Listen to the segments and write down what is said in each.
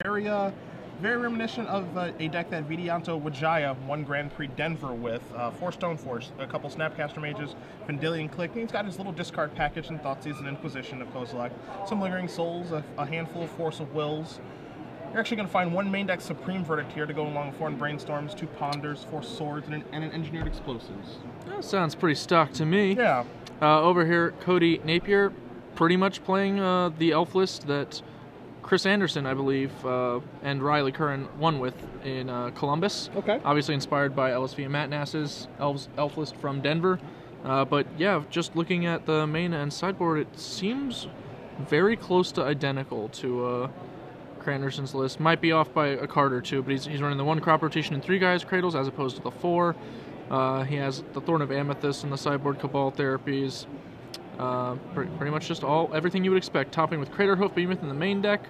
Very reminiscent of a deck that Vidianto Wijaya won Grand Prix Denver with. 4 Stoneforge, a couple Snapcaster Mages, Vendilion Click. He's got his little discard package and Thoughtseize and Inquisition of Kozilek. Some Lingering Souls, a handful of Force of Wills. You're actually going to find 1 main deck Supreme Verdict here to go along with 4 Brainstorms, 2 Ponders, 4 Swords, and an Engineered Explosives. That sounds pretty stock to me. Yeah. Over here, Cody Napier, pretty much playing the elf list that Chris Anderson, I believe, and Riley Curran won with in Columbus. Okay. Obviously inspired by LSV and Matt Nass's elf list from Denver. But yeah, just looking at the main and sideboard, it seems very close to identical to Anderson's list. Might be off by a card or two, but he's running the 1 crop rotation and 3 guys cradles as opposed to the 4. He has the Thorn of Amethyst in the sideboard, Cabal Therapies. Pretty much just everything you would expect, topping with Crater Hoof Behemoth in the main deck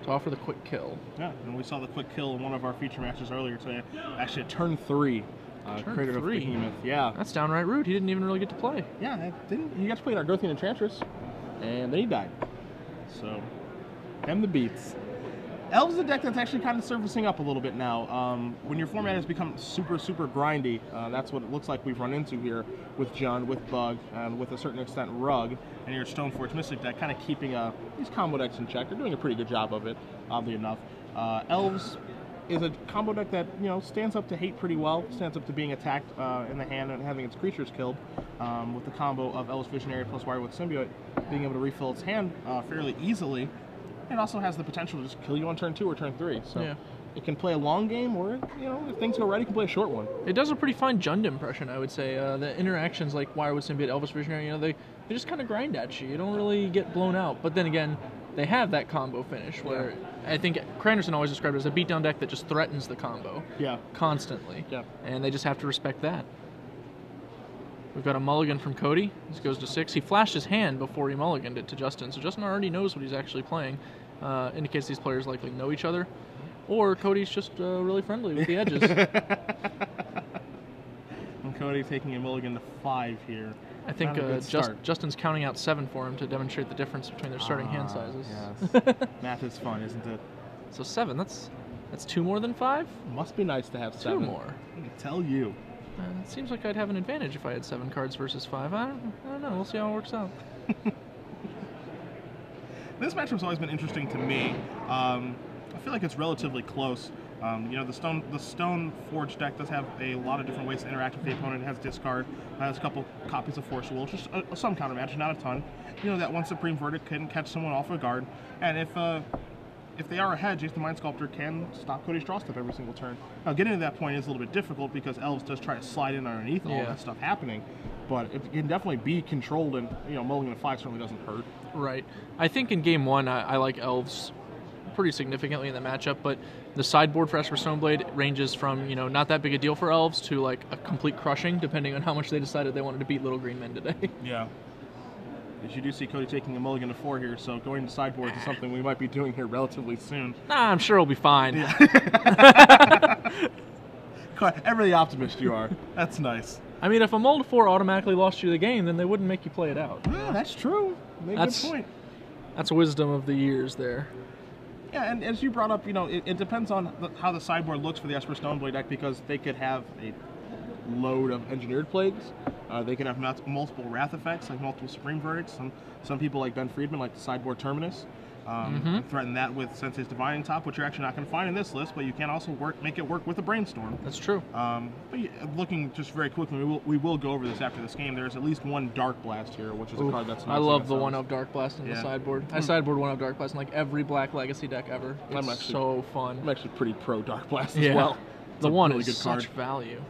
to offer the quick kill. Yeah, and we saw the quick kill in one of our feature matches earlier today. Actually, at turn 3. Crater Hoof Behemoth. Yeah. That's downright rude. He didn't even really get to play. Yeah, he got to play an Argothian Enchantress, and then he died. So, them the beats. Elves is a deck that's actually kind of surfacing up a little bit now. When your format has become super grindy, that's what it looks like we've run into here with John, with Bug, and with a certain extent Rug, and your Stoneforge Mystic deck kind of keeping these combo decks in check. They're doing a pretty good job of it, oddly enough. Elves is a combo deck that stands up to hate pretty well, stands up to being attacked in the hand and having its creatures killed, with the combo of Elves Visionary plus Wirewolf Symbiote being able to refill its hand fairly easily. It also has the potential to just kill you on turn 2 or turn 3. So yeah. It can play a long game, or if things go right, it can play a short one. It does a pretty fine Jund impression, I would say. The interactions like Wirewood Symbiote, Elvis Visionary, they just kind of grind at you. You don't really get blown out. But then again, they have that combo finish where I think Cranderson always described it as a beatdown deck that just threatens the combo. Yeah. Constantly. Yeah. And they just have to respect that. We've got a mulligan from Cody. This goes to 6. He flashed his hand before he mulliganed it to Justin, so Justin already knows what he's actually playing. Indicates these players likely know each other. Or Cody's just really friendly with the edges. And Cody taking a mulligan to 5 here. I think Justin's counting out 7 for him to demonstrate the difference between their starting hand sizes. Yes. Math is fun, isn't it? So 7, that's 2 more than 5? Must be nice to have 7. 2 more. I can tell you. It seems like I'd have an advantage if I had 7 cards versus 5. I don't know. We'll see how it works out. This matchup's always been interesting to me. I feel like it's relatively close. The Stone Forge deck does have a lot of different ways to interact with the opponent. It has discard, has a couple copies of Force Will, just some counter match, not a ton. That 1 Supreme Verdict can catch someone off a guard, and if they are ahead, Jason the Mind Sculptor can stop Cody's draw step every single turn. Now, getting to that point is a little bit difficult because Elves does try to slide in underneath all that stuff happening, but it can definitely be controlled, and mulligan to 5 certainly doesn't hurt. Right. I think in game 1, I like Elves pretty significantly in the matchup, but the sideboard for Esper Stoneblade ranges from not that big a deal for Elves to like a complete crushing, depending on how much they decided they wanted to beat Little Green Men today. Yeah. As you do see Cody taking a mulligan to 4 here, so going to sideboards is something we might be doing here relatively soon. Nah, I'm sure he'll be fine. Yeah. Ever the optimist you are. That's nice. I mean, if a mull to 4 automatically lost you the game, then they wouldn't make you play it out. Yeah, that's true. Make a good point. That's wisdom of the years there. Yeah, and as you brought up, it depends on how the sideboard looks for the Esper Stoneblade deck, because they could have a load of Engineered Plagues. They can have multiple Wrath effects, like multiple Supreme Verdicts. Some people, like Ben Friedman, like the sideboard Terminus. Threaten that with Sensei's Divine top, which you're actually not going to find in this list, but you can also make it work with a Brainstorm. That's true. But looking just very quickly, we will go over this after this game. There's at least 1 Dark Blast here, which is a card that's nice. I love the 1-of Dark Blast in the sideboard. I sideboard 1-of Dark Blast in like every Black Legacy deck ever. It's so fun. I'm actually pretty pro Dark Blast as well. The 1 is good such value.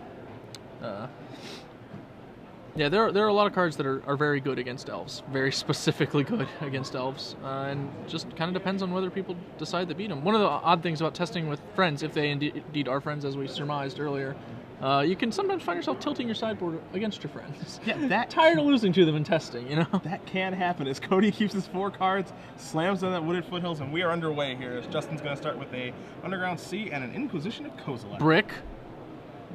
Yeah, there are a lot of cards that are very good against Elves, very specifically good against Elves, and just kind of depends on whether people decide to beat them. One of the odd things about testing with friends, if they indeed are friends, as we surmised earlier, you can sometimes find yourself tilting your sideboard against your friends. Yeah, tired of losing to them in testing, That can happen as Cody keeps his 4 cards, slams on that Wooded Foothills, and we are underway here as Justin's going to start with a Underground Sea and an Inquisition of Kozilek. Brick.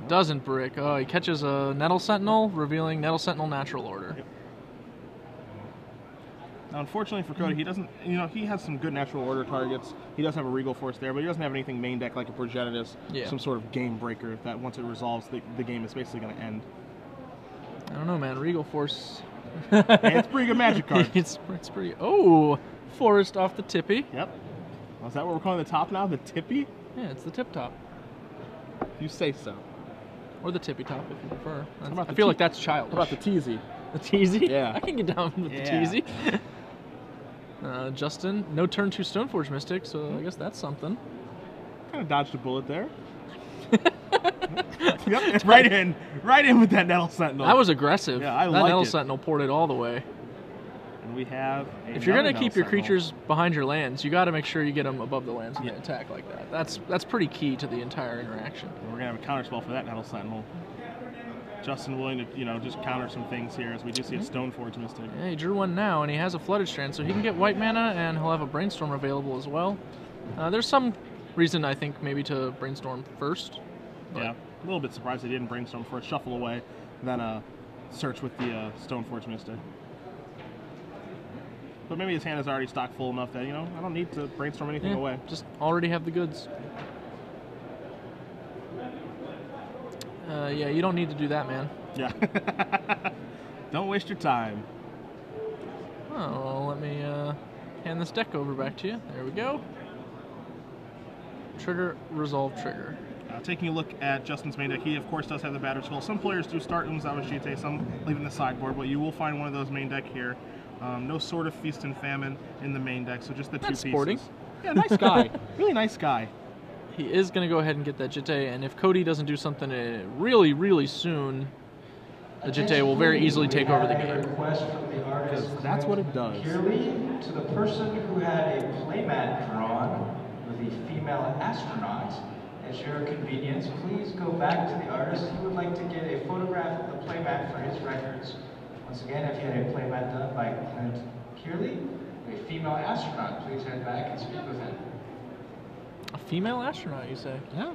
Doesn't brick. Oh, he catches a Nettle Sentinel, revealing Nettle Sentinel Natural Order. Yep. Now, unfortunately for Cody, he doesn't, you know, he has some good natural order targets. He does have a Regal Force there, but he doesn't have anything main deck like a Progenitus, some sort of game breaker that once it resolves, the game is basically going to end. I don't know, man. Regal Force. And it's a pretty good magic card. It's pretty. Oh, Forest off the tippy. Yep. Well, is that what we're calling the top now? The tippy? Yeah, it's the tip top. You say so. Or the tippy top, if you prefer. I feel like that's childish. How about the teasy? The teasy? Yeah. I can get down with the teasy. Justin, no turn 2 Stoneforge Mystic, so I guess that's something. Kind of dodged a bullet there. Yep, it's right in with that Nettle Sentinel. That was aggressive. Yeah, I that like Nettle it. Sentinel poured it all the way. And we have if you're gonna keep your creatures behind your lands, you got to make sure you get them above the lands when they attack like that. That's pretty key to the entire interaction. And we're gonna have a counterspell for that Nettle Sentinel. Justin willing to, you know, just counter some things here as we do see a Stoneforge Mystic. Yeah, he drew one now, and he has a Flooded Strand, so he can get white mana, and he'll have a Brainstorm available as well. There's some reason, I think, maybe to Brainstorm first. Yeah, a little bit surprised they didn't Brainstorm for a shuffle away, then search with the Stoneforge Mystic. But maybe his hand is already stocked full enough that, you know, I don't need to Brainstorm anything away. Just already have the goods. Yeah, you don't need to do that, man. Yeah. Don't waste your time. Oh, well, let me hand this deck over back to you. There we go. Trigger, resolve, trigger. Taking a look at Justin's main deck, he of course does have the Battered Skull. Some players do start Umzawa, some leave in the sideboard, but you will find one of those main deck here. No Sword of Feast and Famine in the main deck, so just the two pieces. Sporting. Yeah, nice guy. Really nice guy. He is going to go ahead and get that Jitte, and if Cody doesn't do something really, really soon, the Jitte will very easily take over the game. Because that's what it does. Geary, to the person who had a playmat drawn with a female astronaut, at your convenience, please go back to the artist. He would like to get a photograph of the playmat for his records. Once again, if you had a playmat done by Clint Geary, a female astronaut, please head back and speak with him. A female astronaut, you say? Yeah.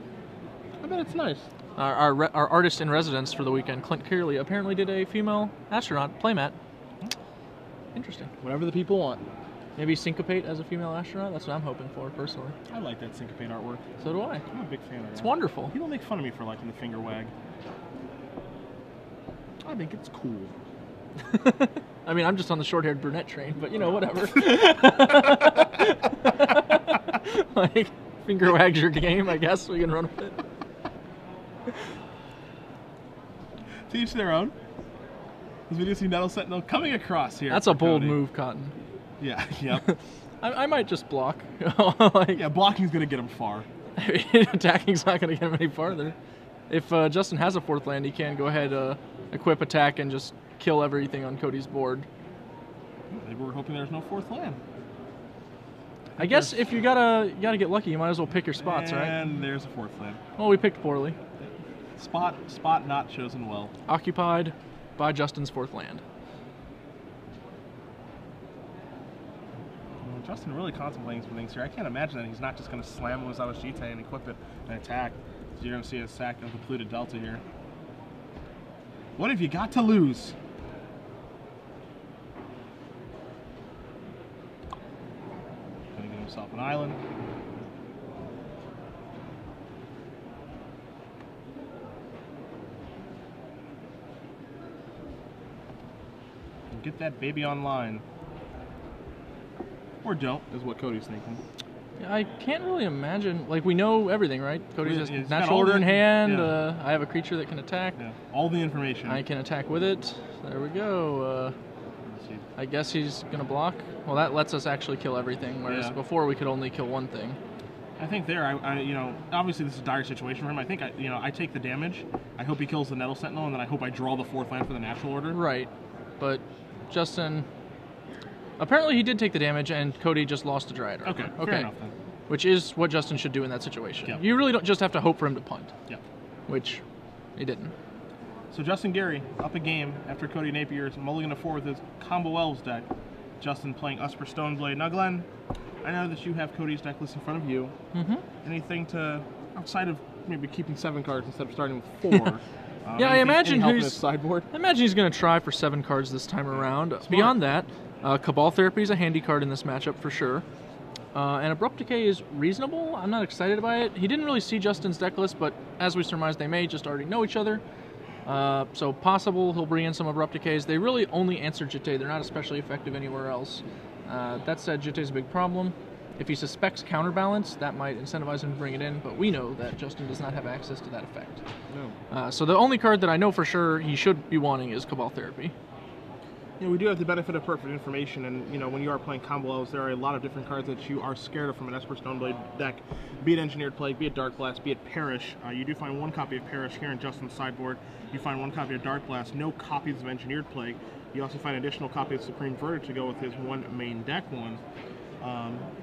I bet it's nice. Our artist in residence for the weekend, Clint Geary, apparently did a female astronaut playmat. Interesting. Whatever the people want. Maybe Syncopate as a female astronaut? That's what I'm hoping for, personally. I like that Syncopate artwork. So do I. I'm a big fan of that. It's wonderful. People make fun of me for liking the finger wag. I think it's cool. I mean, I'm just on the short-haired brunette train, but, you know, whatever. Like, finger wags your game, I guess. We can run with it. To each their own. As we do see Nettle Sentinel coming across here. That's a bold Cody. move, Cotton. Yeah, yep. I might just block. Yeah, blocking's going to get him far. Attacking's not going to get him any farther. If Justin has a fourth land, he can go ahead, equip attack, and just kill everything on Cody's board. Maybe we're hoping there's no fourth land. I guess if you gotta get lucky, you might as well pick your spots, right? And there's a fourth land. Well, we picked poorly. Spot not chosen well. Occupied by Justin's fourth land. Justin really contemplating some things here. I can't imagine that he's not just going to slam Umzawa and equip it and attack. So you're going to see a sack of the Polluted Delta here. What have you got to lose? Going to get himself an island. And get that baby online. Or don't, is what Cody's thinking. Yeah, I can't really imagine. Like, we know everything, right? Cody's He's just got natural all order the- in hand. yeah. I have a creature that can attack. Yeah, all the information. I can attack with it. There we go. Let's see. I guess he's going to block. Well, that lets us actually kill everything, whereas Yeah. before we could only kill one thing. I think there, you know, obviously this is a dire situation for him. I think, I take the damage. I hope he kills the Nettle Sentinel, and then I hope I draw the fourth land for the natural order. Right. But Justin... Apparently he did take the damage, and Cody just lost a Dryad. Right? Okay, fair enough then. Which is what Justin should do in that situation. Yep. You really don't just have to hope for him to punt. Yep. Which he didn't. So Justin Geary up a game after Cody Napier is mulligan to 4 with his Combo Elves deck. Justin playing Usper Stoneblade. Now Glenn, I know that you have Cody's deck list in front of you. Mm-hmm. Anything to, outside of maybe keeping 7 cards instead of starting with 4? Yeah, I imagine any help in his sideboard? I imagine he's going to try for 7 cards this time around. Beyond that, Cabal Therapy is a handy card in this matchup for sure. And Abrupt Decay is reasonable. I'm not excited by it. He didn't really see Justin's deck list, but as we surmise, they may just already know each other. So possible he'll bring in some Abrupt Decays. They really only answer Jitte. They're not especially effective anywhere else. That said, Jitte is a big problem. If he suspects Counterbalance, that might incentivize him to bring it in, but we know that Justin does not have access to that effect. No. So the only card that I know for sure he should be wanting is Cabal Therapy. We do have the benefit of perfect information, and when you are playing combo elves, there are a lot of different cards that you are scared of from an Esper Stoneblade deck, be it Engineered Plague, be it Dark Blast, be it Perish. You do find one copy of Perish here in Justin's sideboard. You find one copy of Dark Blast, no copies of Engineered Plague. You also find an additional copy of Supreme Verdict to go with his one main deck one.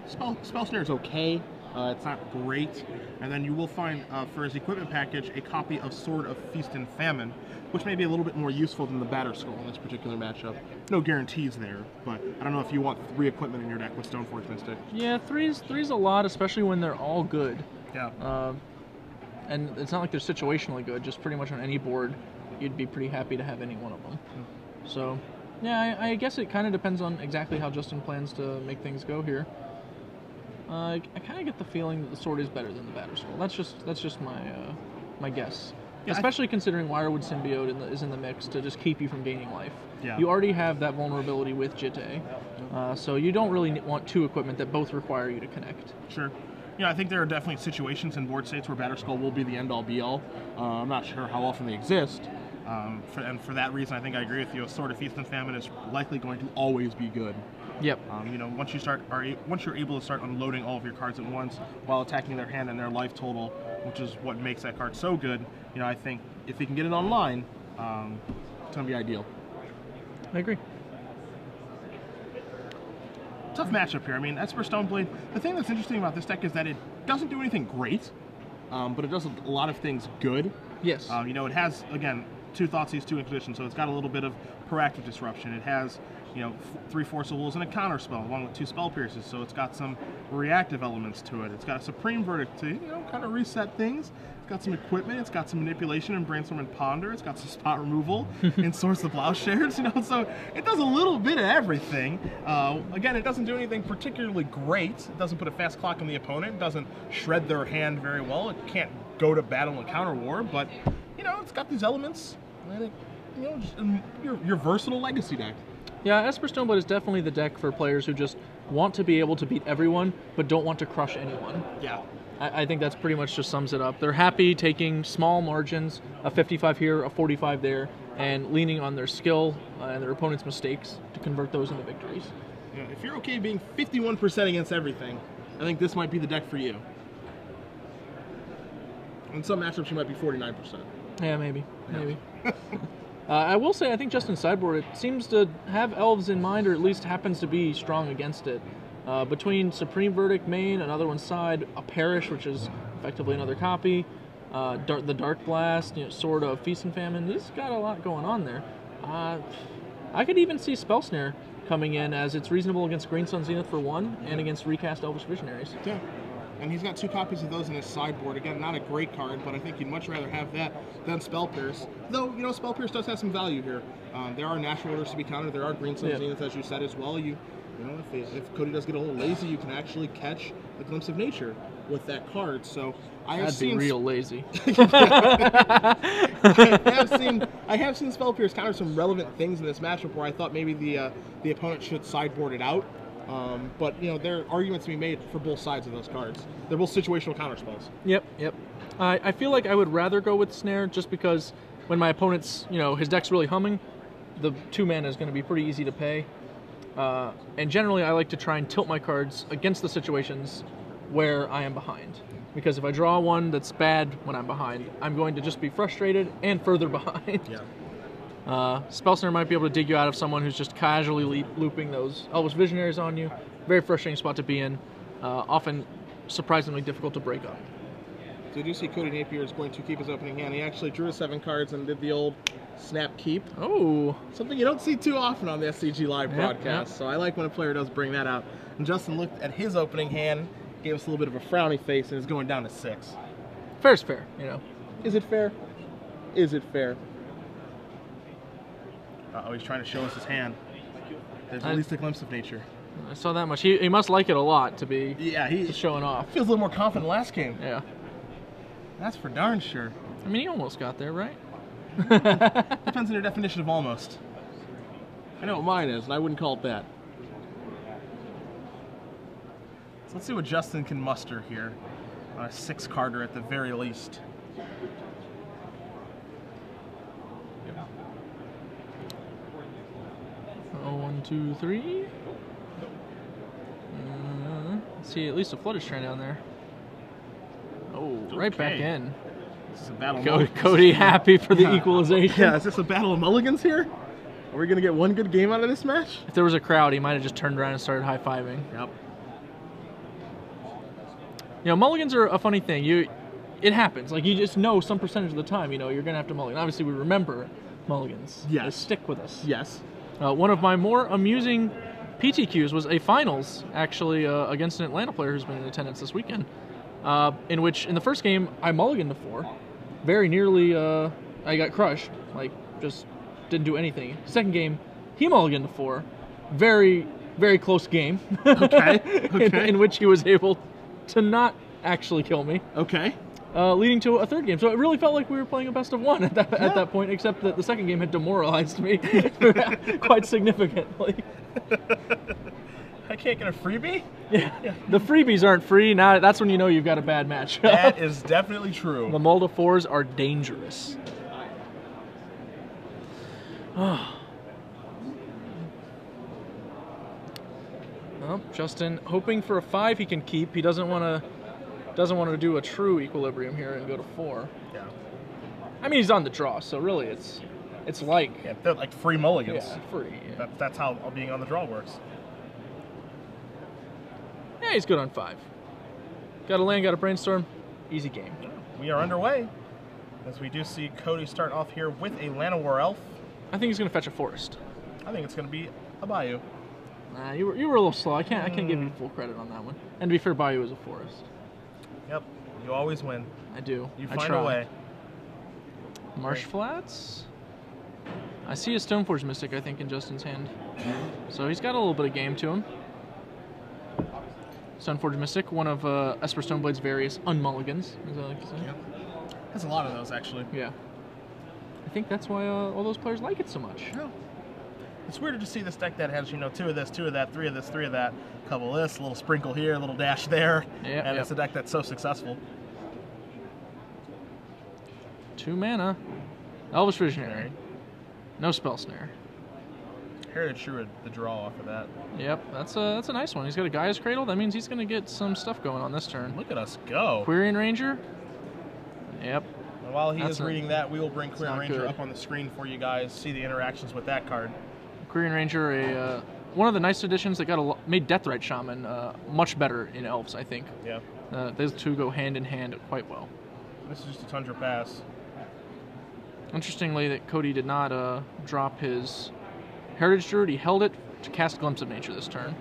Spell Snare is okay. It's not great. And then you will find, for his equipment package, a copy of Sword of Feast and Famine, which may be a little bit more useful than the Batter Skull in this particular matchup. No guarantees there, but I don't know if you want 3 equipment in your deck with Stoneforge Mystic. Yeah, three's a lot, especially when they're all good. Yeah. And it's not like they're situationally good, just pretty much on any board, you'd be pretty happy to have any one of them. So, yeah, I guess it kind of depends on exactly how Justin plans to make things go here. I kind of get the feeling that the sword is better than the Batter Skull. That's just my guess. Yeah, especially considering Wirewood Symbiote is in the mix to just keep you from gaining life. Yeah. You already have that vulnerability with Jitte, so you don't really want 2 equipment that both require you to connect. Sure. I think there are definitely situations in board states where Batter Skull will be the end-all, be-all. I'm not sure how often they exist. And for that reason, I think I agree with you. A Sword of Feast and Famine is likely going to always be good. Yep. Once you're able to start unloading all of your cards at once while attacking their hand and their life total, which is what makes that card so good. I think if he can get it online, it's gonna be ideal. I agree. Tough matchup here. Esper Stoneblade. The thing that's interesting about this deck is that it doesn't do anything great, but it does a lot of things good. Yes. It has, again, 2 Thoughtseize, 2 Inquisition, so it's got a little bit of proactive disruption. It has, 3 Force of Wolves and a counter spell, along with 2 Spell Pierces, so it's got some reactive elements to it. It's got a Supreme Verdict to, kind of reset things. It's got some equipment, it's got some manipulation in Brainstorm and Ponder, it's got some spot removal in Source of Plowshares, so it does a little bit of everything. Again, it doesn't do anything particularly great. It doesn't put a fast clock on the opponent, it doesn't shred their hand very well, it can't go to battle and counter war, but, it's got these elements, I think, your versatile legacy deck. Yeah, Esper Stoneblade is definitely the deck for players who just want to be able to beat everyone, but don't want to crush anyone. Yeah. I think that's pretty much just sums it up. They're happy taking small margins, a 55 here, a 45 there, and leaning on their skill and their opponent's mistakes to convert those into victories. Yeah, if you're okay being 51% against everything, I think this might be the deck for you. In some matchups, you might be 49%. Yeah, maybe. I will say, I think Justin's sideboard, it seems to have elves in mind, or at least happens to be strong against it. Between Supreme Verdict main, another one's side, a Perish, which is effectively another copy, the Dark Blast, Sword of Feast and Famine, this has got a lot going on there. I could even see Spell Snare coming in, as it's reasonable against Green Sun Zenith for 1, and against Recast Elvish Visionaries. Yeah. And he's got 2 copies of those in his sideboard. Again, not a great card, but I think you'd much rather have that than Spell Pierce. Though, Spell Pierce does have some value here. There are natural orders to be countered. There are Green Sun Zenith, as you said, as well. If Cody does get a little lazy, you can actually catch a glimpse of nature with that card. So That'd be real lazy. I have seen Spell Pierce counter some relevant things in this matchup where I thought maybe the opponent should sideboard it out. But there are arguments to be made for both sides of those cards. They're both situational counterspells. Yep. I feel like I would rather go with Snare, just because when my opponent's, his deck's really humming, the 2 mana is going to be pretty easy to pay. And generally, I like to try and tilt my cards against the situations where I am behind. Because if I draw one that's bad when I'm behind, I'm going to just be frustrated and further behind. Yeah. Spell Snare might be able to dig you out of someone who's just casually looping those Elvish Visionaries on you. Very frustrating spot to be in. Often surprisingly difficult to break up. So you do see Cody Napier is going to keep his opening hand. He actually drew 7 cards and did the old snap keep. Oh. Something you don't see too often on the SCG Live broadcast. So I like when a player does bring that out. And Justin looked at his opening hand, gave us a little bit of a frowny face, and is going down to 6. Fair's fair, Is it fair? Is it fair? Uh-oh, he's trying to show us his hand. There's at least a glimpse of nature. I saw that much. He must like it a lot to be he's showing off. Feels a little more confident last game. Yeah. That's for darn sure. I mean, he almost got there, right? Depends on your definition of almost. I know what mine is, and I wouldn't call it that. So let's see what Justin can muster here on a 6-carder at the very least. Oh, 1, 2, 3. Let's see, at least a flutter strain down there. Oh, right back in. This is a battle. Cody happy for the equalization. Yeah, is this a battle of mulligans here? Are we gonna get one good game out of this match? If there was a crowd, he might have just turned around and started high-fiving. Yep. You know, mulligans are a funny thing. It happens. Like, you just know some percentage of the time, you know, you're gonna have to mulligan. Obviously, we remember mulligans. Yes. They stick with us. Yes. One of my more amusing PTQs was a finals, actually, against an Atlanta player who's been in attendance this weekend, in which, in the first game, I mulliganed to 4. Very nearly, I got crushed. Like, just didn't do anything. Second game, he mulliganed to 4. Very, very close game. Okay. in which he was able to not actually kill me. Okay. Leading to a third game. So it really felt like we were playing a best of 1 at that point, except that the second game had demoralized me quite significantly. I can't get a freebie? Yeah. The freebies aren't free. Now that's when you know you've got a bad match. That is definitely true. The Mulda 4s are dangerous. Oh. Well, Justin hoping for a 5 he can keep. He doesn't want to do a true equilibrium here and go to 4. Yeah. I mean, he's on the draw, so really it's like... Yeah, they're like free mulligans. Yeah, free. Yeah. That's how being on the draw works. Yeah, he's good on 5. Got to land, got to brainstorm. Easy game. We are underway, as we do see Cody start off here with a Llanowar Elf. I think he's going to fetch a forest. I think it's going to be a Bayou. Nah, you were a little slow. I can't give you full credit on that one. And to be fair, Bayou is a forest. Yep, you always win. I do. You I find try. a way. Marsh Flats. I see a Stoneforge Mystic, I think, in Justin's hand. So he's got a little bit of game to him. Stoneforge Mystic, one of Esper Stoneblade's various unmulligans, as I like to say. Yeah. There's a lot of those, actually. Yeah. I think that's why all those players like it so much. Yeah. It's weird to see this deck that has, 2 of this, 2 of that, 3 of this, 3 of that, a couple of this, a little sprinkle here, a little dash there, and it's a deck that's so successful. 2 mana. Elvish Visionary. No Spell Snare. Heritage Druid, the draw off of that. Yep, that's a nice one. He's got a Gaia's Cradle. That means he's going to get some stuff going on this turn. Look at us go. Quirion Ranger. Yep. And while he is reading that, we will bring Quirion Ranger good. up on the screen for you guys, see the interactions with that card. Quirion Ranger, one of the nice additions that made Deathrite Shaman much better in Elves, I think. Yeah. Those two go hand in hand quite well. This is just a Tundra Pass. Interestingly, that Cody did not drop his Heritage Druid. He held it to cast Glimpse of Nature this turn.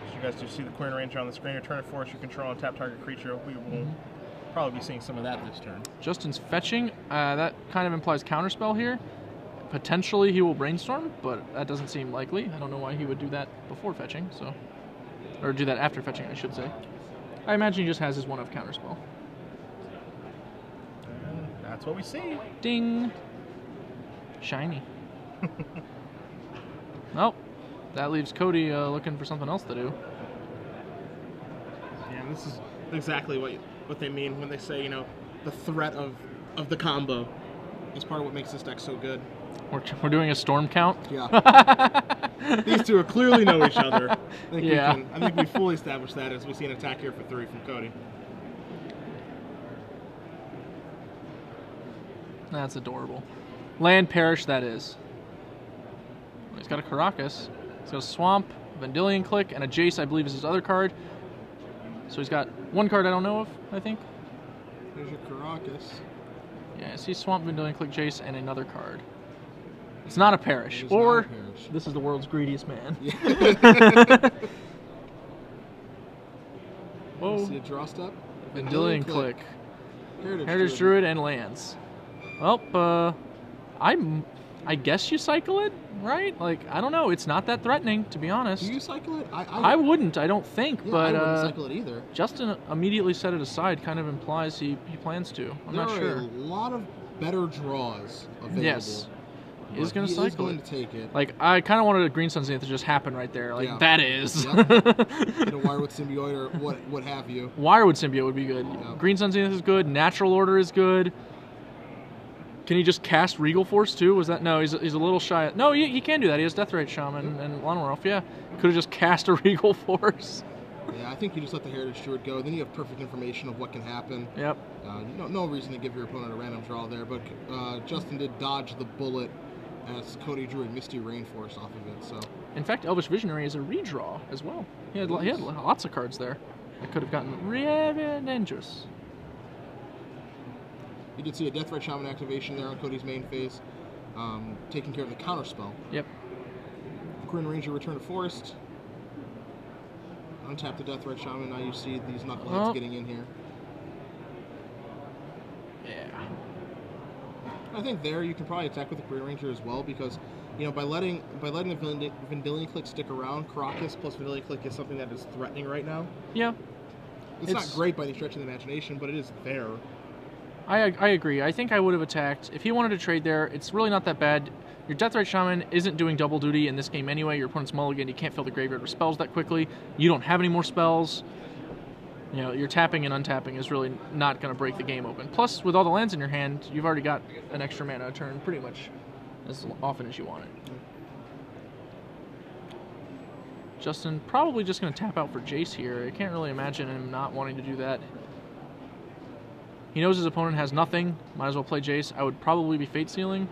As you guys do see the Quirion Ranger on the screen, return a force you control on tap target creature. We will probably be seeing some of that this turn. Justin's fetching. That kind of implies Counterspell here. Potentially he will Brainstorm, but that doesn't seem likely. I don't know why he would do that before fetching, or do that after fetching, I should say. I imagine he just has his 1-of Counterspell. And that's what we see. Ding! Shiny. Nope. That leaves Cody looking for something else to do. Yeah, and this is exactly what they mean when they say, the threat of the combo is part of what makes this deck so good. We're doing a storm count? Yeah. These two clearly know each other. I think we fully established that as we see an attack here for 3 from Cody. That's adorable. Land Perish, that is. He's got a Karakas. He's got a Swamp, Vendilion Click, and a Jace, I believe, is his other card. So he's got one card I don't know of, I think. There's your Karakas. Yeah, I see Swamp, Vendilion Click, Jace, and another card. It's not a Perish. Or this is the world's greediest man. Yeah. Whoa. See a draw step? Vendilion Click. Heritage Druid and lands. Well, I guess you cycle it, right? Like, I don't know. It's not that threatening, to be honest. Do you cycle it? I wouldn't, I don't think, yeah, but I wouldn't cycle it either. Justin immediately set it aside, kind of implies he plans to. I'm not sure. There are a lot of better draws available. Yes. He's going to cycle He's going to take it. Like, I kind of wanted a Green Sun Zenith to just happen right there. Like, that is. Yep. Get a Wirewood Symbiote or what have you. Wirewood Symbiote would be good. Yep. Green Sun Zenith is good. Natural Order is good. Can he just cast Regal Force too? Was that no? He's a little shy. No, he can do that. He has Deathrite Shaman and Lawnmower Elf. Yeah, could have just cast a Regal Force. Yeah, I think you just let the Heritage Druid go. Then you have perfect information of what can happen. Yep. No reason to give your opponent a random draw there, but Justin did dodge the bullet as Cody drew a Misty Rainforest off of it. So. In fact, Elvish Visionary is a redraw as well. He had lots of cards there that could have gotten really dangerous. You did see a Deathrite Shaman activation there on Cody's main phase, taking care of the counter spell. Yep. Quinn Ranger return to Forest. Untap the Deathrite Shaman. Now you see these knuckleheads getting in here. Yeah. I think there you can probably attack with the Quinn Ranger as well because, by letting the Vendilion Click stick around, Caracas plus Vendilion Click is something that is threatening right now. Yeah. It's not great by any stretch of the imagination, but it is there. I agree. I think I would have attacked. If he wanted to trade there, it's really not that bad. Your Deathrite Shaman isn't doing double duty in this game anyway. Your opponent's mulligan, you can't fill the graveyard with spells that quickly. You don't have any more spells. Your tapping and untapping is really not going to break the game open. Plus, with all the lands in your hand, you've already got an extra mana a turn pretty much as often as you want it. Justin probably just going to tap out for Jace here. I can't really imagine him not wanting to do that. He knows his opponent has nothing. Might as well play Jace. I would probably be Fate Sealing.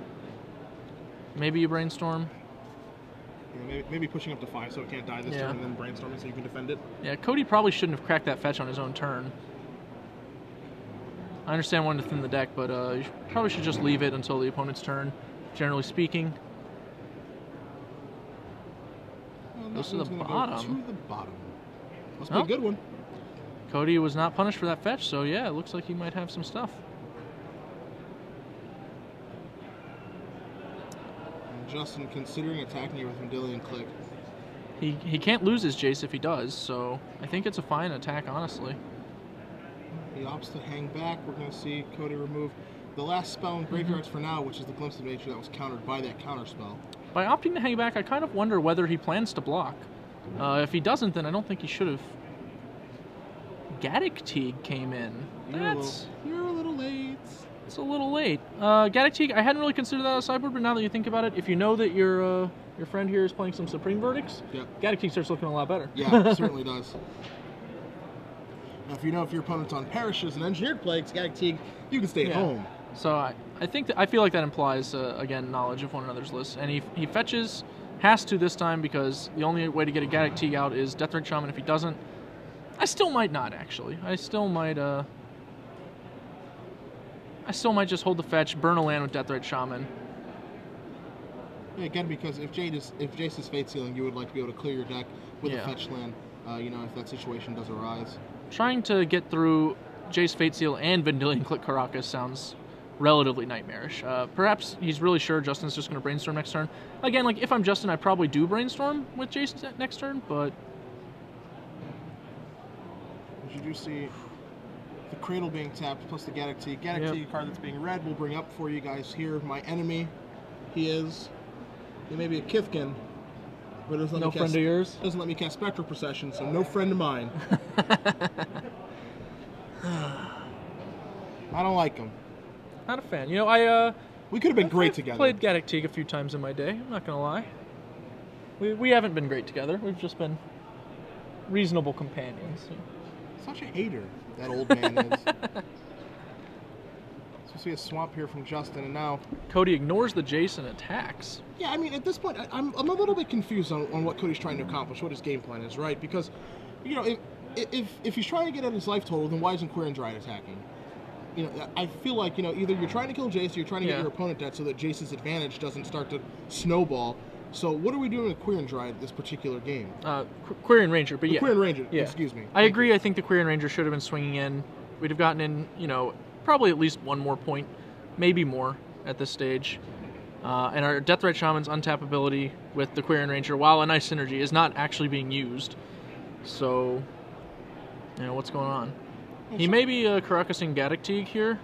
Maybe you Brainstorm. Yeah, maybe pushing up to 5 so it can't die this turn and then Brainstorming so you can defend it. Yeah, Cody probably shouldn't have cracked that fetch on his own turn. I understand wanting to thin the deck, but you probably should just leave it until the opponent's turn, generally speaking. Well, Goes to the bottom. Go to the bottom. Must be a good one. Cody was not punished for that fetch, so yeah, it looks like he might have some stuff. And Justin considering attacking you with Vendilion Click. He can't lose his Jace if he does, so I think it's a fine attack, honestly. He opts to hang back. We're going to see Cody remove the last spell in graveyards for now, which is the Glimpse of Nature that was countered by that counter spell. By opting to hang back, I kind of wonder whether he plans to block. If he doesn't, then I don't think he should have. Gaddock Teague came in. You're a little late. It's a little late. Gaddock Teague, I hadn't really considered that a sideboard, but now that you think about it, if you know that your friend here is playing some Supreme Verdicts, Gaddock Teague starts looking a lot better. Yeah, it certainly does. Now, if your opponent's on Perishes and Engineered Plagues, Gaddock Teague, you can stay at home. So I feel like that implies, again, knowledge of one another's lists. And he fetches, has to this time, because the only way to get a Gaddock Teague out is Deathrite Shaman. If he doesn't, I still might not, actually. I still might just hold the fetch, burn a land with Deathrite Shaman. Yeah, again, because if Jace is Fate Sealing, you would like to be able to clear your deck with a fetch land, if that situation does arise. Trying to get through Jace Fate Seal and Vendilion Click Caracas sounds relatively nightmarish. Perhaps he's really sure Justin's just going to Brainstorm next turn. Again, like, if I'm Justin, I probably do Brainstorm with Jace next turn, but... You do see the Cradle being tapped, plus the Gaddock Teague. Gaddock Teague card that's being read, we'll bring up for you guys here. My enemy, he may be a Kithkin, but it doesn't let me cast, of yours? Doesn't let me cast Spectral Procession, so no friend of mine. I don't like him. Not a fan. We could have been great together. Played Gaddock Teague a few times in my day, I'm not going to lie. We haven't been great together. We've just been reasonable companions. Such a hater, that old man is. So we see a swamp here from Justin, and now... Cody ignores the Jace and attacks. Yeah, I mean, at this point, I'm a little bit confused on what Cody's trying to accomplish, what his game plan is, right? Because, if he's trying to get at his life total, then why isn't Quirn Dryad attacking? I feel like, either you're trying to kill Jace or you're trying to get your opponent dead so that Jace's advantage doesn't start to snowball. So what are we doing with Quirn Dryad this particular game? Quirion Ranger, but Quirn Ranger, excuse me. I agree. I think the Quirion Ranger should have been swinging in. We'd have gotten in, probably at least one more point, maybe more at this stage. And our Deathrite Shaman's untap ability with the Quarian Ranger, while a nice synergy, is not actually being used. So, what's going on? He may be Karakusing Gaddock Teague here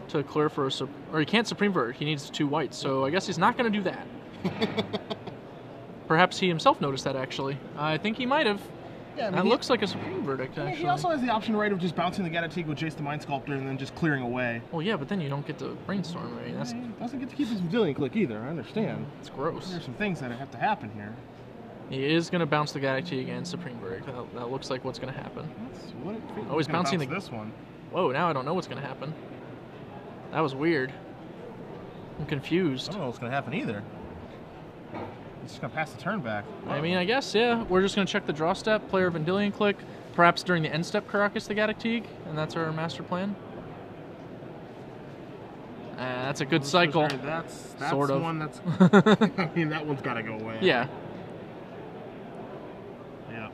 to clear for a... Or he can't Supreme Verdict. He needs 2 whites, so I guess he's not going to do that. Perhaps he himself noticed that, actually. I think he might have. Yeah, that looks like a Supreme Verdict, actually. He also has the option, right, of just bouncing the Gaddock Teague with Jace the Mind Sculptor and then just clearing away. Well, yeah, but then you don't get to Brainstorm, right? He doesn't get to keep his Vendilion Click either, I understand. It's gross. There's some things that have to happen here. He is going to bounce the Gaddock Teague and Supreme Verdict. That looks like what's going to happen. Oh, he's bouncing this one. Whoa, now I don't know what's going to happen. That was weird. I'm confused. I don't know what's going to happen either. He's just going to pass the turn back. I mean, I guess, yeah. We're just going to check the draw step, player Vendilion Click, perhaps during the end step Karakas the Gaddock Teague, and that's our master plan. That's a good cycle. That's sort of. One that's... I mean, that one's got to go away. Yeah. Yeah.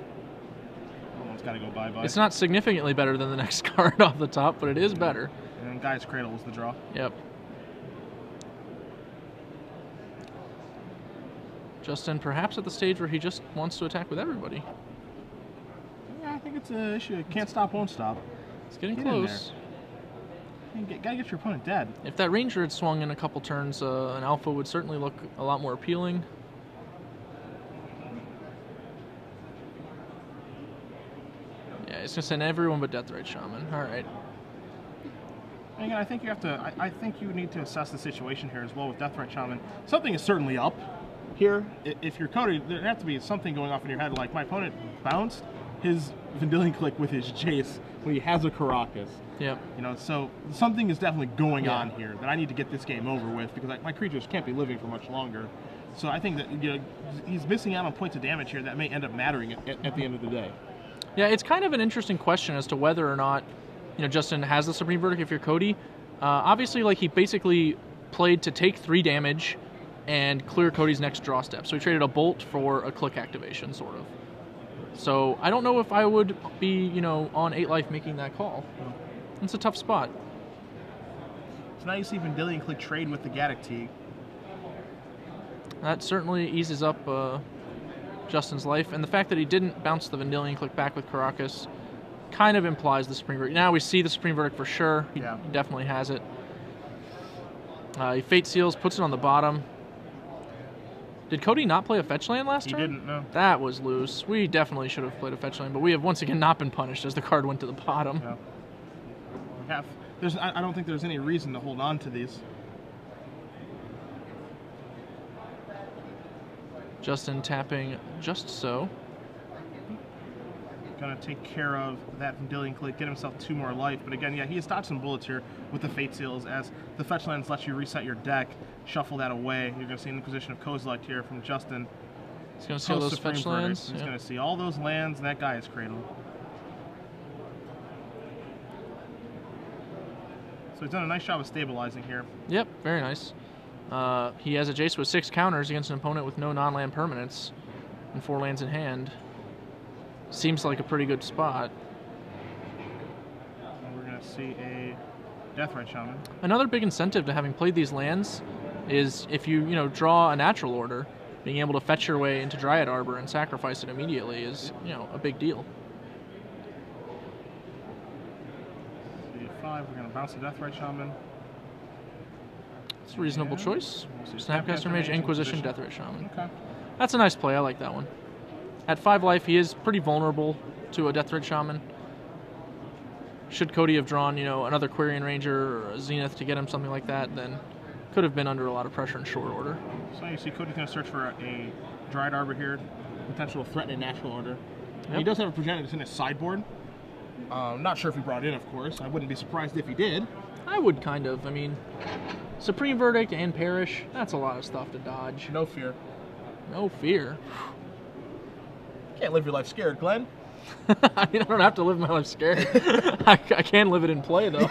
That one's got to go bye-bye. It's not significantly better than the next card off the top, but it is better. And then Guy's Cradle is the draw. Yep. Justin, perhaps at the stage where he just wants to attack with everybody. Yeah, I think it's an issue. Can't stop, won't stop. It's getting close. Gotta get your opponent dead. If that Ranger had swung in a couple turns, an Alpha would certainly look a lot more appealing. Yeah, he's gonna send everyone but Deathrite Shaman. All right. And again, I think you have to. I think you need to assess the situation here as well with Deathrite Shaman. Something is certainly up here. If you're Cody, there has to be something going off in your head. Like, my opponent bounced his Vendilion Click with his Jace when he has a Karakas. Yep. So something is definitely going on here that I need to get this game over with, because my creatures can't be living for much longer. So I think that he's missing out on points of damage here that may end up mattering at the end of the day. Yeah, it's kind of an interesting question as to whether or not Justin has the Supreme Verdict if you're Cody. Obviously, like, he basically played to take 3 damage and clear Cody's next draw step. So he traded a Bolt for a Click activation, sort of. So I don't know if I would be, on 8 life making that call. It's a tough spot. So now you see Vendilion Click trade with the Gaddock Teague. That certainly eases up Justin's life. And the fact that he didn't bounce the Vendilion Click back with Karakas kind of implies the Supreme Verdict. Now we see the Supreme Verdict for sure. He definitely has it. He Fate Seals, puts it on the bottom. Did Cody not play a fetch land last turn? He didn't, no. That was loose. We definitely should have played a fetch land, but we have once again not been punished as the card went to the bottom. Yeah. I don't think there's any reason to hold on to these. Justin tapping just so. Gonna take care of that Vendilion Click, get himself 2 more life. But again, yeah, he has dodged some bullets here with the Fate Seals, as the fetch lands let you reset your deck, shuffle that away. You're gonna see an Inquisition of Kozilek here from Justin. He's gonna see all those fetch lands. He's gonna see all those lands, and that guy is Cradle. So he's done a nice job of stabilizing here. Yep, very nice. He has a Jace with 6 counters against an opponent with no non-land permanents and 4 lands in hand. Seems like a pretty good spot. And we're going to see a Deathrite Shaman. Another big incentive to having played these lands is if you, draw a natural order, being able to fetch your way into Dryad Arbor and sacrifice it immediately is, a big deal. C5, we're going to bounce the Deathrite Shaman. It's a reasonable choice. Snapcaster Mage, Inquisition, Deathrite Shaman. Okay. That's a nice play. I like that one. At 5 life, he is pretty vulnerable to a Deathrite Shaman. Should Cody have drawn, another Quarian Ranger or a Zenith to get him something like that, then could have been under a lot of pressure in short order. So you see Cody's going to search for a Dryad Arbor here, potential to threaten a natural order. Yep. He does have a Progenitus in his sideboard. Not sure if he brought it in, of course. I wouldn't be surprised if he did. I would kind of. I mean, Supreme Verdict and Perish, that's a lot of stuff to dodge. No fear. No fear. Can't live your life scared, Glenn. I mean, I don't have to live my life scared. I can live it in play, though.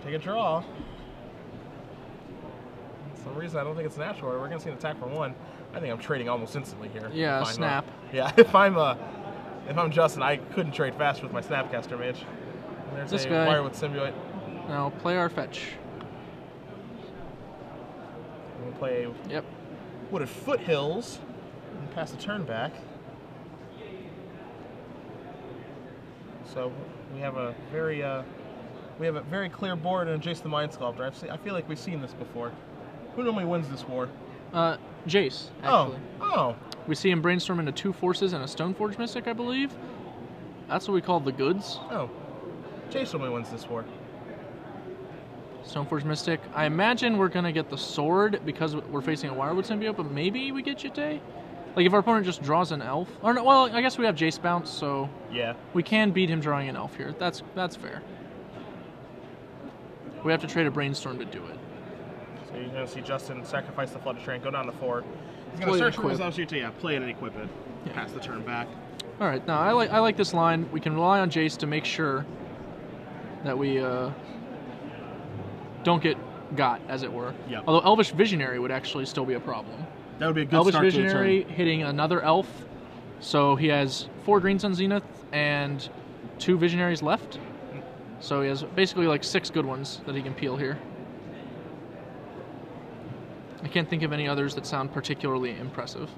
Take a draw. For some reason, I don't think it's natural. We're going to see an attack for 1. I think I'm trading almost instantly here. Yeah, snap. Yeah, if I'm Justin, I couldn't trade faster with my Snapcaster Mage. And there's This a guy. Wireless Symbiote. Now play our fetch. We'll play Yep. Wooded Foothills and pass the turn back. So we have a very clear board and Jace the Mind Sculptor. I feel like we've seen this before. Who normally wins this war? Jace, actually. Oh. We see him brainstorm into 2 Forces and a Stoneforge Mystic, I believe. That's what we call the goods. Oh. Jace normally wins this war. Stoneforge Mystic. I imagine we're going to get the sword because we're facing a Wirewood Symbiote, but maybe we get Jite? Like, if our opponent just draws an elf. Or no, well, I guess we have Jace bounce, so yeah, we can beat him drawing an elf here. That's fair. We have to trade a Brainstorm to do it. So you're going to see Justin sacrifice the Flooded Terrain, go down to 4. He's going to search for his Elf-Jite, play it and equip it. Yeah. Pass the turn back. All right, now I like this line. We can rely on Jace to make sure that we don't get got, as it were. Yep. Although Elvish Visionary would actually still be a problem. That would be a good Elvish start Visionary to the turn. hitting another elf, so he has 4 greens on Zenith and 2 Visionaries left. So he has basically like 6 good ones that he can peel here. I can't think of any others that sound particularly impressive.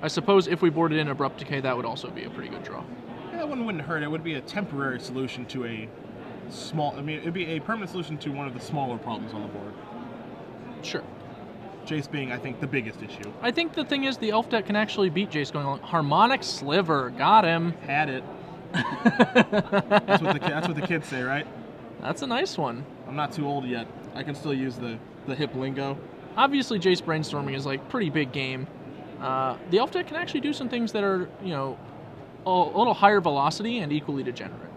I suppose if we boarded in Abrupt Decay, that would also be a pretty good draw. Yeah, that one wouldn't hurt. It would be a temporary solution to a small... I mean, it would be a permanent solution to one of the smaller problems on the board. Sure. Jace being, I think, the biggest issue. I think the thing is the elf deck can actually beat Jace going along. Harmonic Sliver. Got him. Had it. That's what the kids say, right? That's a nice one. I'm not too old yet. I can still use the hip lingo. Obviously, Jace Brainstorming is like pretty big game. The elf deck can actually do some things that are, you know, a little higher velocity and equally degenerate.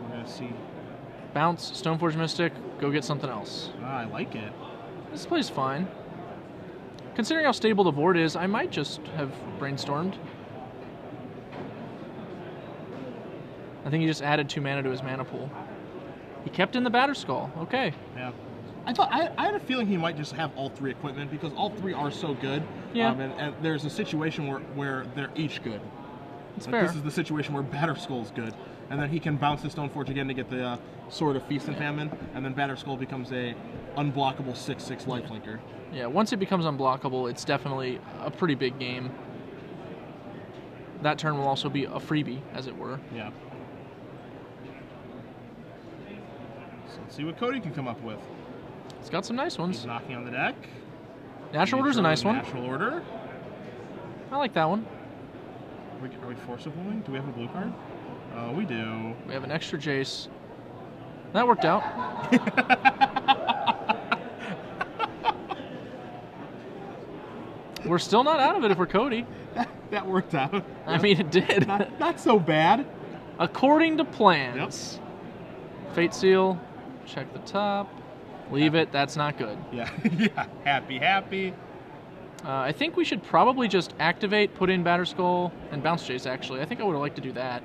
We're going to see. Bounce, Stoneforge Mystic, go get something else. I like it. This plays fine. Considering how stable the board is, I might just have brainstormed. I think he just added 2 mana to his mana pool. He kept in the Batterskull. Okay. Yeah. I had a feeling he might just have all 3 equipment because all 3 are so good. Yeah. And there's a situation where they're each good. It's like fair. This is the situation where Batterskull's good. And then he can bounce the Stoneforge again to get the Sword of Feast and Famine. And then Batterskull becomes a unblockable 6/6 lifelinker. Yeah, once it becomes unblockable, it's definitely a pretty big game. That turn will also be a freebie, as it were. Yeah. So let's see what Cody can come up with. It's got some nice ones. He's knocking on the deck. Natural Order's a nice one. Natural Order. I like that one. Are we Force of Willing? Do we have a blue card? We do. We have an extra Jace. That worked out. We're still not out of it if we're Cody. That worked out. I mean, it did. Not so bad. According to plans. Yep. Fate Seal. Check the top. Leave it. That's not good. Yeah. Yeah. Happy. I think we should probably just activate, put in Batterskull, and bounce Jace, actually. I think I would have liked to do that.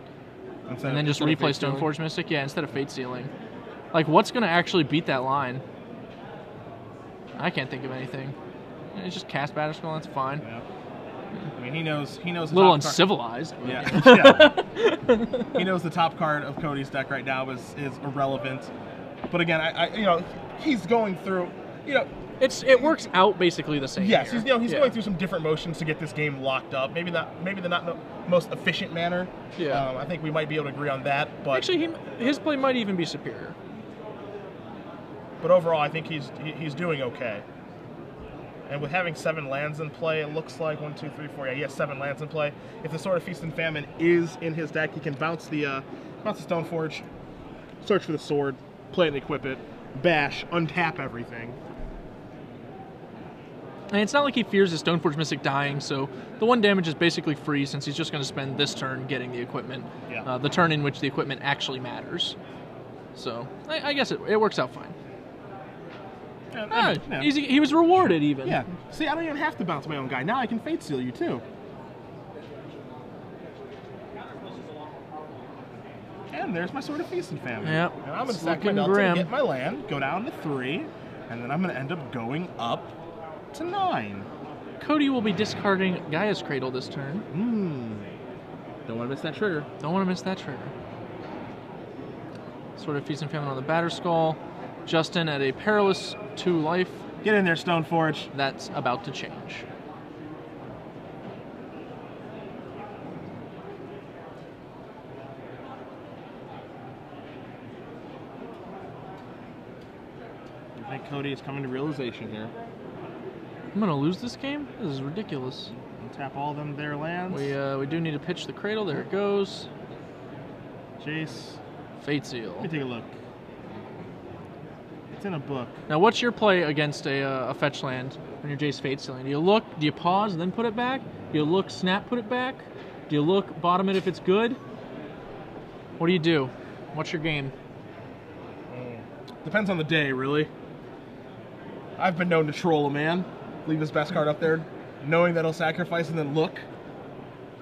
And then just replay Stoneforge Mystic. Yeah, instead of Fate Sealing. Like, what's going to actually beat that line? I can't think of anything. It's just cast Batterskull, that's fine. Yeah. I mean, he knows. A little uncivilized. But. Yeah. Yeah. He knows the top card of Cody's deck right now is irrelevant. But again, I he's going through, it works out basically the same. Yes, here. he's going through some different motions to get this game locked up. Maybe they're not the most efficient manner. Yeah. I think we might be able to agree on that. But actually, his play might even be superior. But overall, I think he's doing okay. And with having 7 lands in play, it looks like 1, 2, 3, 4. Yeah, he has 7 lands in play. If the Sword of Feast and Famine is in his deck, he can bounce the Stoneforge, search for the sword, play it and equip it, bash, untap everything. And it's not like he fears his Stoneforge Mystic dying, so the 1 damage is basically free since he's just going to spend this turn getting the equipment. Yeah. The turn in which the equipment actually matters. So I guess it works out fine. Yeah. He was rewarded even. Yeah. See, I don't even have to bounce my own guy. Now I can Fate Seal you too. And there's my Sword of Feast and Famine. Yep. And I'm going to sack my Delta and get my land, go down to 3, And then I'm going to end up going up to 9. Cody will be discarding Gaia's Cradle this turn. Don't want to miss that trigger. Don't want to miss that trigger. Sort of Feast and Famine on the Batter Skull. Justin at a perilous 2 life. Get in there, Stoneforge. That's about to change. I think Cody is coming to realization here. I'm going to lose this game? This is ridiculous. Tap all of them their lands. We do need to pitch the Cradle. There it goes. Jace. Fate Seal. Let me take a look. It's in a book. Now, what's your play against a fetch land when you're Jace Fate Sealing? Do you look, do you pause and then put it back? Do you look, snap, put it back? Do you look, bottom it if it's good? What do you do? What's your game? Depends on the day, really. I've been known to troll a man, leave his best card up there, knowing that he'll sacrifice and then look.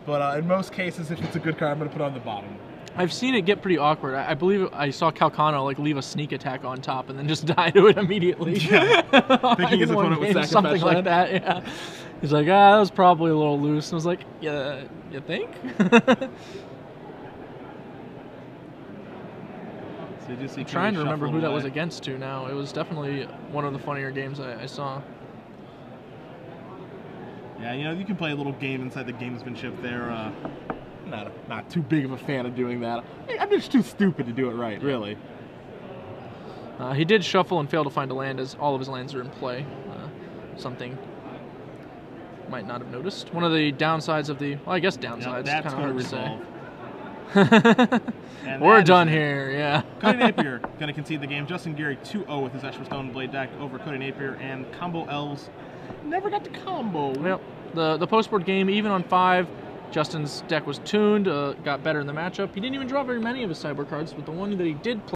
But in most cases, if it's a good card, I'm going to put it on the bottom. I've seen it get pretty awkward. I believe I saw Calcano like leave a sneak attack on top and then just die to it immediately. Yeah. Thinking his opponent was sacrificed. Something like that, yeah. He's like, that was probably a little loose. And I was like, yeah, you think? So you see I'm trying to remember who that was away. against to now. It was definitely one of the funnier games I saw. Yeah, you know, you can play a little game inside the gamesmanship there. Not too big of a fan of doing that. I'm just too stupid to do it right, really. He did shuffle and fail to find a land as all of his lands are in play. Something might not have noticed. One of the downsides of the, well, I guess downsides. That's kind of hard to say. We're done here, yeah. Cody Napier going to concede the game. Justin Geary 2-0 with his Extra Stone Blade deck over Cody Napier, and Combo Elves never got to combo. Yep. The post-board game, even on 5, Justin's deck was tuned, got better in the matchup. He didn't even draw very many of his sideboard cards, but the one that he did play